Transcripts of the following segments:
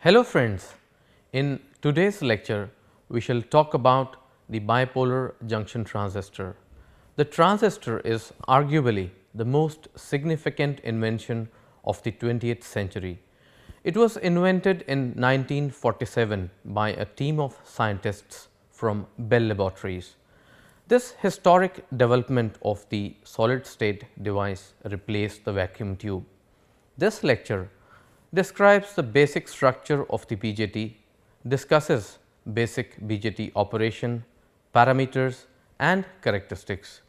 Hello friends, in today's lecture we shall talk about the bipolar junction transistor. The transistor is arguably the most significant invention of the 20th century. It was invented in 1947 by a team of scientists from Bell Laboratories. This historic development of the solid state device replaced the vacuum tube. This lecture describes the basic structure of the BJT, discusses basic BJT operation, parameters and characteristics.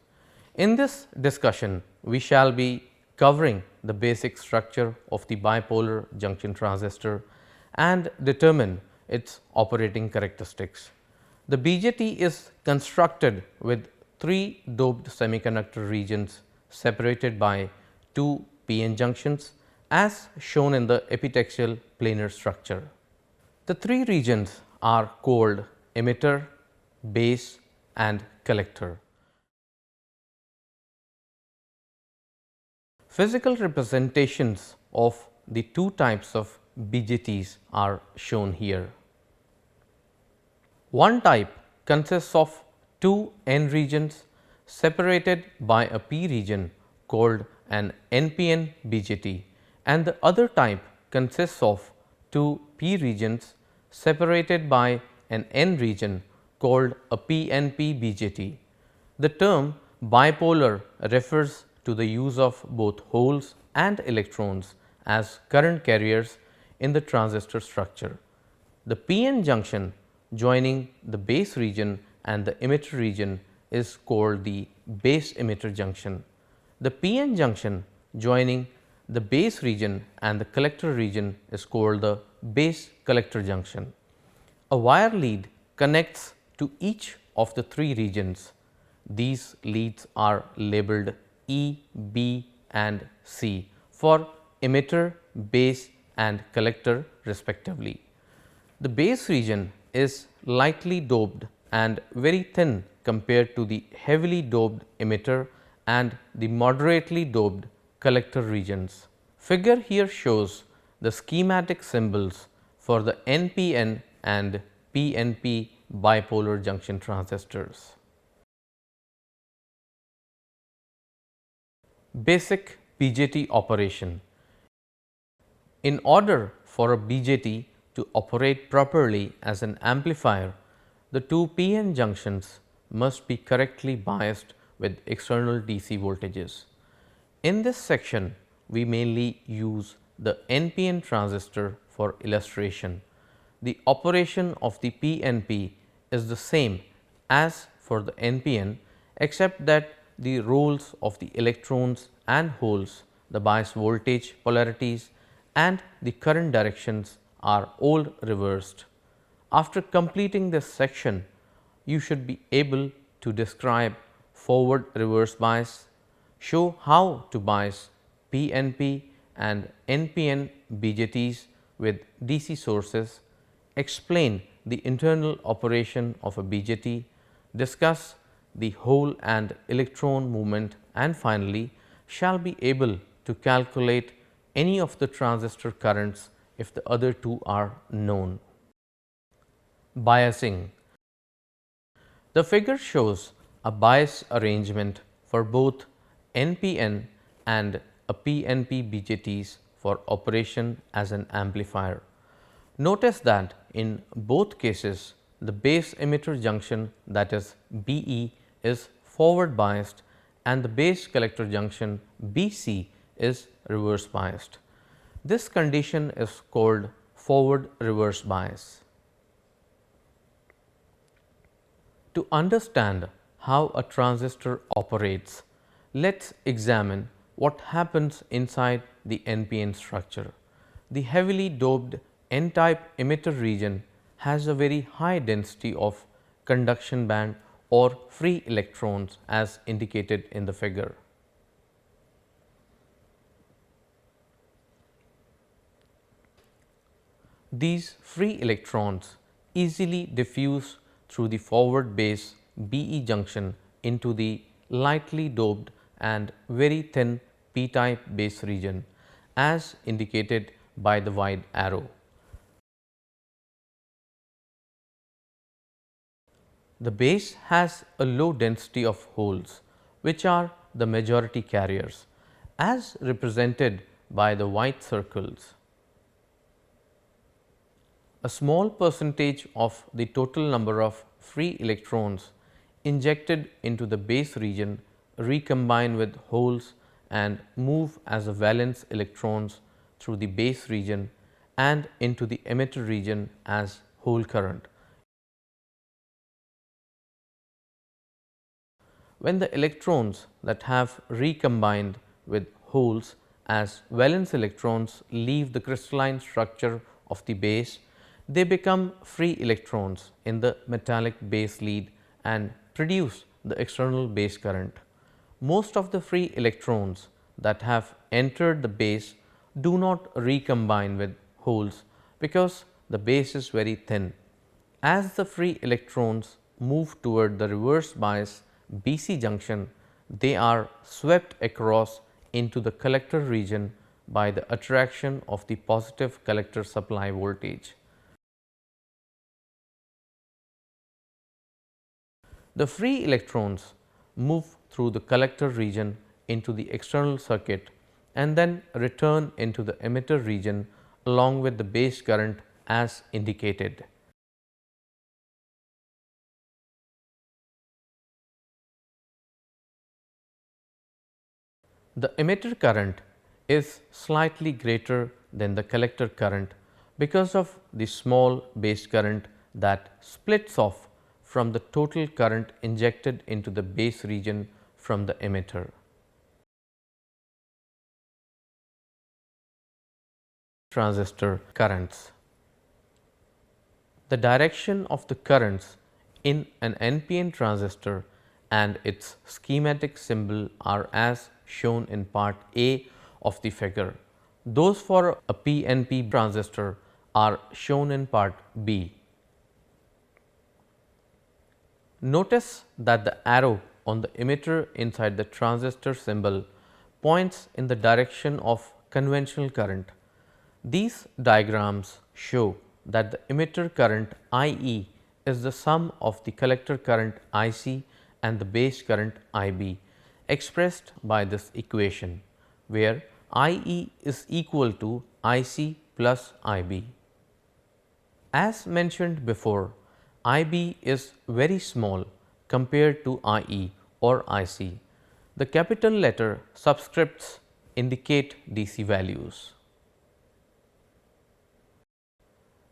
In this discussion, we shall be covering the basic structure of the bipolar junction transistor and determine its operating characteristics. The BJT is constructed with 3 doped semiconductor regions separated by 2 p-n junctions as shown in the epitaxial planar structure. The 3 regions are called emitter, base and collector. Physical representations of the 2 types of BJTs are shown here. One type consists of 2 n regions separated by a p region called an NPN BJT, and the other type consists of 2 p regions separated by an n region called a PNP BJT. The term bipolar refers to the use of both holes and electrons as current carriers in the transistor structure. The p-n junction joining the base region and the emitter region is called the base emitter junction. The p-n junction joining the base region and the collector region is called the base collector junction. A wire lead connects to each of the 3 regions. These leads are labeled E, B and C for emitter, base and collector respectively. The base region is lightly doped and very thin compared to the heavily doped emitter and the moderately doped collector regions. Figure here shows the schematic symbols for the NPN and PNP bipolar junction transistors. Basic BJT operation. In order for a BJT to operate properly as an amplifier, the 2 p-n junctions must be correctly biased with external DC voltages. In this section, we mainly use the NPN transistor for illustration. The operation of the PNP is the same as for the NPN, except that the roles of the electrons and holes, the bias voltage polarities and the current directions are all reversed. After completing this section, you should be able to describe forward reverse bias, show how to bias PNP and NPN BJTs with DC sources, explain the internal operation of a BJT, discuss the hole and electron movement, and finally shall be able to calculate any of the transistor currents if the other 2 are known. Biasing. The figure shows a bias arrangement for both NPN and a PNP BJTs for operation as an amplifier. Notice that in both cases the base emitter junction, that is BE, is forward biased and the base collector junction BC is reverse biased. This condition is called forward reverse bias. To understand how a transistor operates, let's examine what happens inside the NPN structure. The heavily doped n-type emitter region has a very high density of conduction band or free electrons as indicated in the figure. These free electrons easily diffuse through the forward base BE junction into the lightly doped and very thin p-type base region as indicated by the wide arrow. The base has a low density of holes, which are the majority carriers, as represented by the white circles. A small percentage of the total number of free electrons injected into the base region recombine with holes and move as valence electrons through the base region and into the emitter region as hole current. When the electrons that have recombined with holes as valence electrons leave the crystalline structure of the base, they become free electrons in the metallic base lead and produce the external base current. Most of the free electrons that have entered the base do not recombine with holes because the base is very thin. As the free electrons move toward the reverse bias BC junction, they are swept across into the collector region by the attraction of the positive collector supply voltage. The free electrons move through the collector region into the external circuit and then return into the emitter region along with the base current as indicated. The emitter current is slightly greater than the collector current because of the small base current that splits off from the total current injected into the base region from the emitter. Transistor currents. The direction of the currents in an NPN transistor and its schematic symbol are as shown in part A of the figure. Those for a PNP transistor are shown in part B. Notice that the arrow on the emitter inside the transistor symbol points in the direction of conventional current. These diagrams show that the emitter current IE is the sum of the collector current IC and the base current IB expressed by this equation, where IE is equal to IC plus IB. As mentioned before, IB is very small compared to IE or IC. The capital letter subscripts indicate DC values.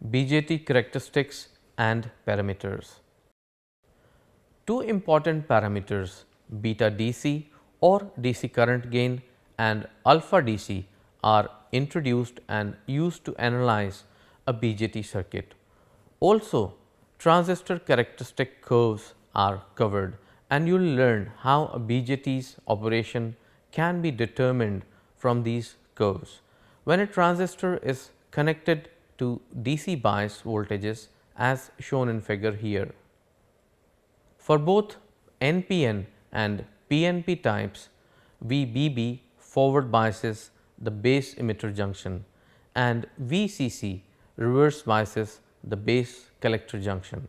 BJT characteristics and parameters. Two important parameters, beta DC or DC current gain and alpha DC, are introduced and used to analyze a BJT circuit. Also, transistor characteristic curves are covered and you will learn how a BJT's operation can be determined from these curves. When a transistor is connected to DC bias voltages as shown in figure here. For both NPN and PNP types, VBB forward biases the base emitter junction and VCC reverse biases the base collector junction.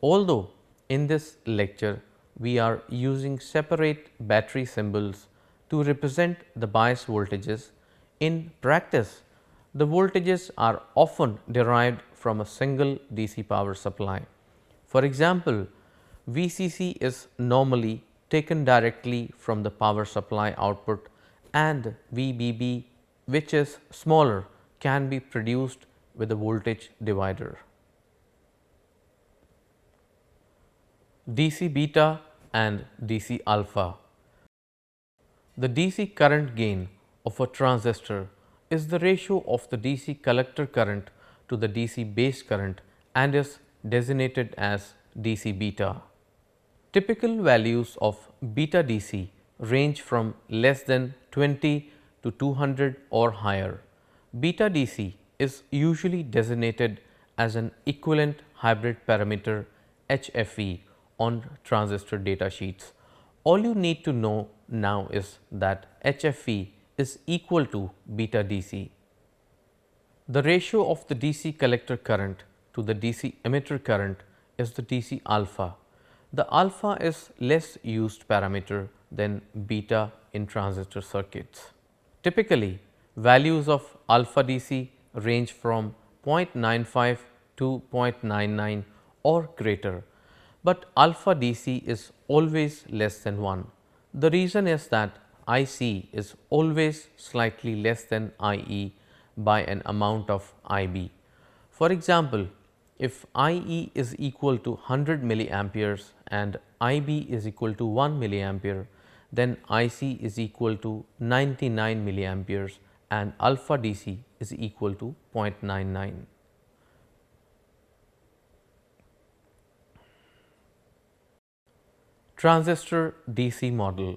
Although in this lecture we are using separate battery symbols to represent the bias voltages, in practice the voltages are often derived from a single DC power supply. For example, VCC is normally taken directly from the power supply output and VBB, which is smaller, can be produced with a voltage divider. DC beta and DC alpha. The DC current gain of a transistor is the ratio of the DC collector current to the DC base current and is designated as DC beta. Typical values of beta DC range from less than 20 to 200 or higher. Beta DC is usually designated as an equivalent hybrid parameter HFE on transistor data sheets. All you need to know now is that HFE is equal to beta DC. The ratio of the DC collector current to the DC emitter current is the DC alpha. The alpha is less used parameter than beta in transistor circuits. Typically, values of alpha DC range from 0.95 to 0.99 or greater, but alpha DC is always less than 1. The reason is that IC is always slightly less than IE by an amount of IB. For example, if IE is equal to 100 milliamperes and IB is equal to 1 milliampere, then IC is equal to 99 milliamperes and alpha DC is equal to 0.99. Transistor DC model.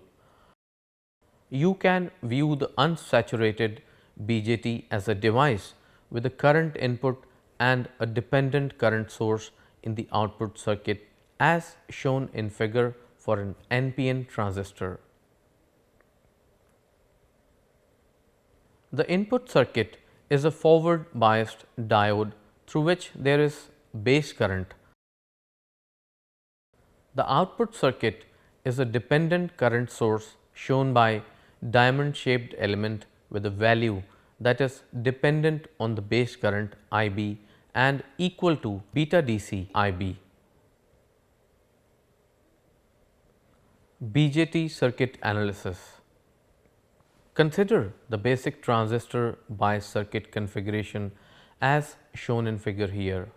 You can view the unsaturated BJT as a device with a current input and a dependent current source in the output circuit as shown in figure for an NPN transistor. The input circuit is a forward biased diode through which there is base current. The output circuit is a dependent current source shown by diamond shaped element with a value that is dependent on the base current IB and equal to beta DC IB. BJT circuit analysis. Consider the basic transistor bias circuit configuration as shown in figure here.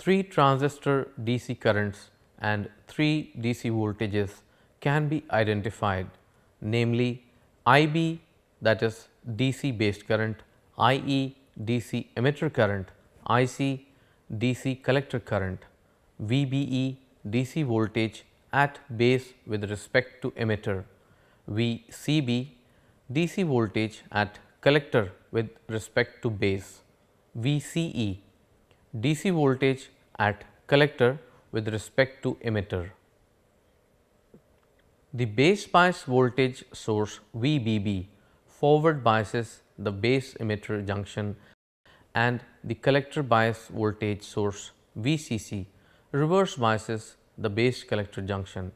3 transistor DC currents and 3 DC voltages can be identified, namely IB, that is DC based current, IE DC emitter current, IC DC collector current, VBE DC voltage at base with respect to emitter, VCB DC voltage at collector with respect to base, VCE DC voltage at collector with respect to emitter. The base bias voltage source VBB forward biases the base emitter junction and the collector bias voltage source VCC reverse biases the base collector junction.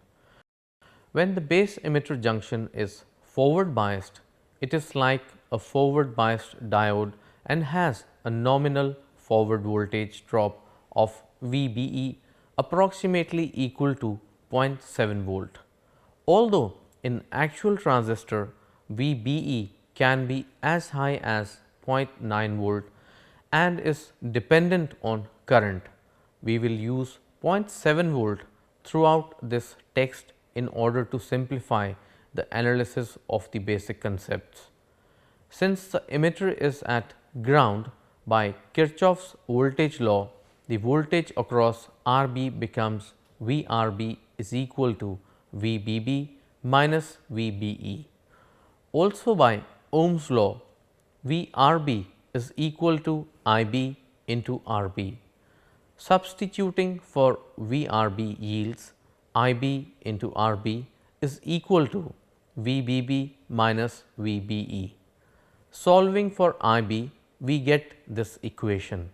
When the base emitter junction is forward biased, it is like a forward biased diode and has a nominal forward voltage drop of VBE approximately equal to 0.7 volt. Although in actual transistor VBE can be as high as 0.9 volt and is dependent on current, we will use 0.7 volt throughout this text in order to simplify the analysis of the basic concepts. Since the emitter is at ground, by Kirchhoff's voltage law, the voltage across RB becomes VRB is equal to VBB minus VBE. Also by Ohm's law, VRB is equal to IB into RB. Substituting for VRB yields IB into RB is equal to VBB minus VBE. Solving for IB, we get this equation.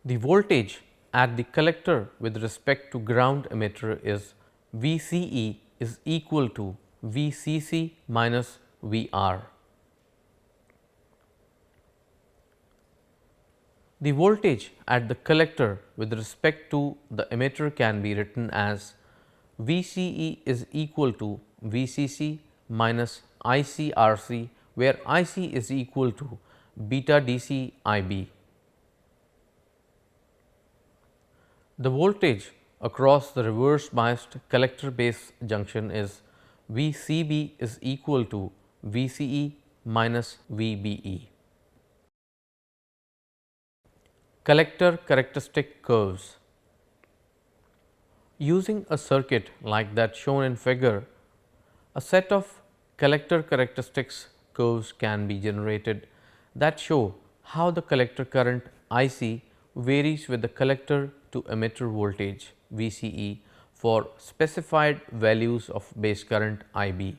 The voltage at the collector with respect to ground emitter is VCE is equal to VCC minus VR. The voltage at the collector with respect to the emitter can be written as VCE is equal to VCC minus ICRC, where IC is equal to beta DC IB. The voltage across the reverse biased collector base junction is VCB is equal to VCE minus VBE. Collector characteristic curves. Using a circuit like that shown in figure, a set of collector characteristics curves can be generated that show how the collector current IC varies with the collector to emitter voltage VCE for specified values of base current IB.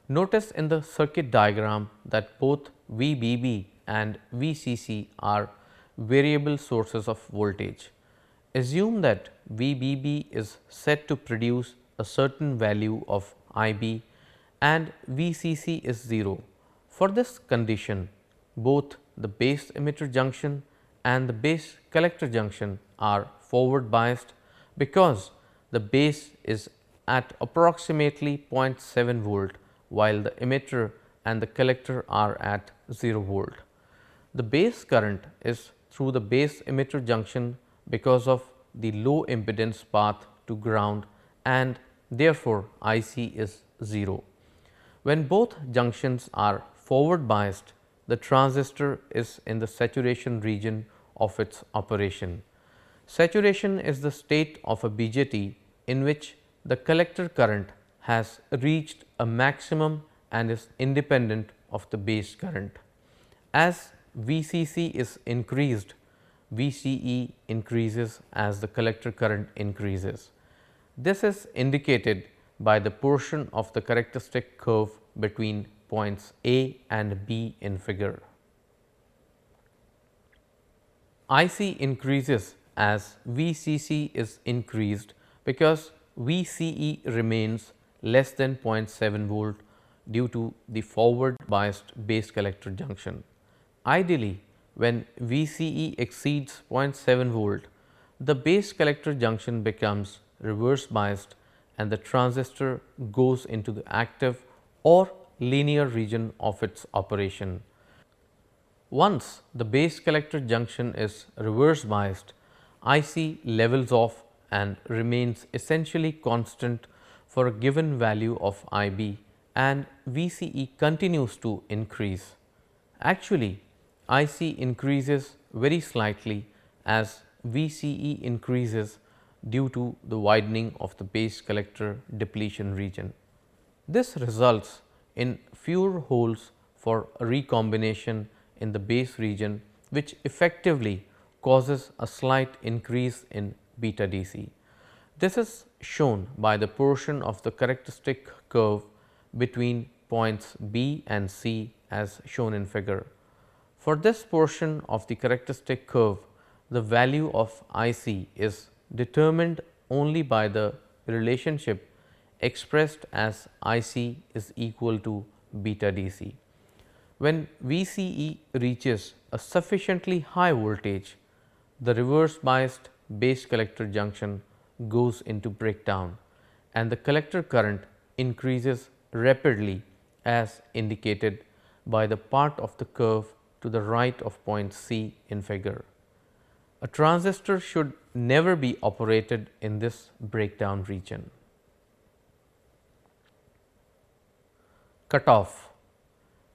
Notice in the circuit diagram that both VBB and VCC are variable sources of voltage. Assume that VBB is set to produce a certain value of IB and VCC is 0. For this condition, both the base emitter junction and the base collector junction are forward biased because the base is at approximately 0.7 volt while the emitter and the collector are at 0 volt. The base current is through the base emitter junction because of the low impedance path to ground and therefore, IC is 0. When both junctions are forward biased, the transistor is in the saturation region of its operation. Saturation is the state of a BJT in which the collector current has reached a maximum and is independent of the base current. As VCC is increased, VCE increases as the collector current increases. This is indicated by the portion of the characteristic curve between points A and B in figure. IC increases as VCC is increased because VCE remains less than 0.7 volt due to the forward biased base collector junction. Ideally, when VCE exceeds 0.7 volt, the base collector junction becomes reverse biased and the transistor goes into the active or linear region of its operation. Once the base collector junction is reverse biased, IC levels off and remains essentially constant for a given value of IB and VCE continues to increase. Actually, IC increases very slightly as VCE increases due to the widening of the base collector depletion region. This results in fewer holes for recombination in the base region, which effectively causes a slight increase in beta DC. This is shown by the portion of the characteristic curve between points B and C as shown in figure. For this portion of the characteristic curve, the value of IC is determined only by the relationship expressed as IC is equal to beta DC. When VCE reaches a sufficiently high voltage, the reverse biased base collector junction goes into breakdown and the collector current increases rapidly as indicated by the part of the curve to the right of point C in figure. A transistor should never be operated in this breakdown region. Cutoff.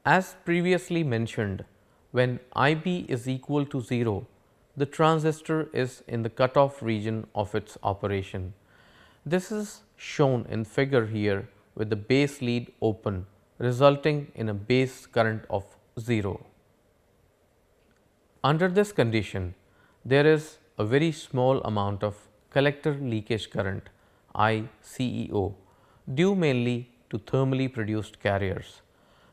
As previously mentioned, when IB is equal to 0, the transistor is in the cutoff region of its operation. This is shown in figure here with the base lead open, resulting in a base current of 0. Under this condition, there is a very small amount of collector leakage current ICEO due mainly to thermally produced carriers.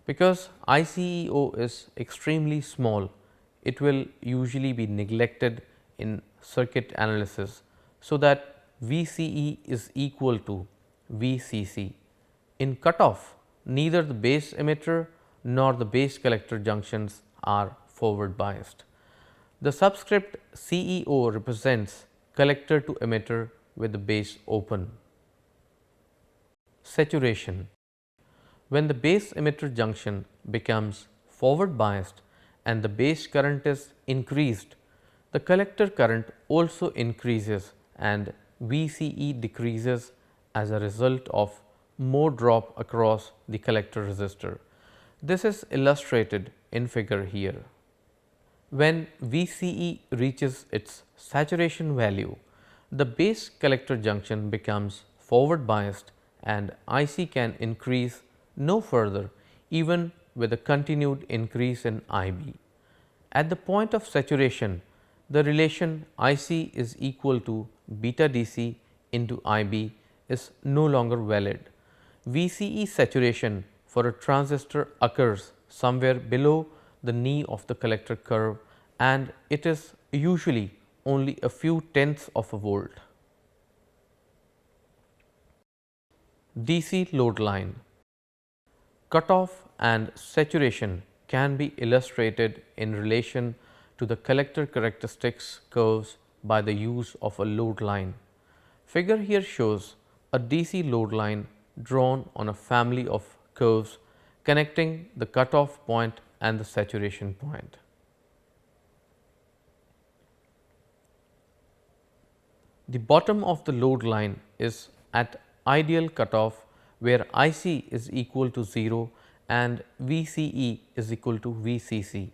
Because ICEO is extremely small, it will usually be neglected in circuit analysis, so that VCE is equal to VCC. In cutoff, neither the base emitter nor the base collector junctions are forward biased. The subscript CEO represents collector to emitter with the base open. Saturation. When the base emitter junction becomes forward biased and the base current is increased, the collector current also increases and VCE decreases as a result of more drop across the collector resistor. This is illustrated in figure here. When VCE reaches its saturation value, the base collector junction becomes forward biased and IC can increase no further even with a continued increase in IB. At the point of saturation, the relation IC is equal to beta DC into IB is no longer valid. VCE saturation for a transistor occurs somewhere below the knee of the collector curve, and it is usually only a few tenths of a volt. DC load line. Cutoff and saturation can be illustrated in relation to the collector characteristics curves by the use of a load line. Figure here shows a DC load line drawn on a family of curves connecting the cutoff point and the saturation point. The bottom of the load line is at ideal cutoff, where IC is equal to 0 and VCE is equal to VCC.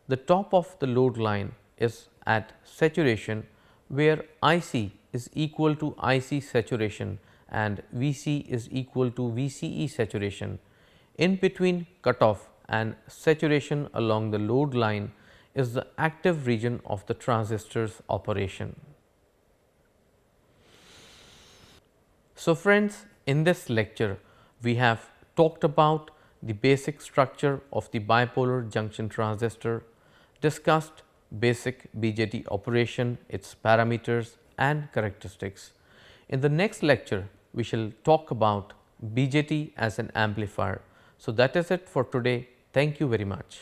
The top of the load line is at saturation, where IC is equal to IC saturation and VC is equal to VCE saturation. In between cutoff and saturation along the load line is the active region of the transistor's operation. So friends, in this lecture we have talked about the basic structure of the bipolar junction transistor, discussed basic BJT operation, its parameters and characteristics. In the next lecture we shall talk about BJT as an amplifier. So that is it for today. Thank you very much.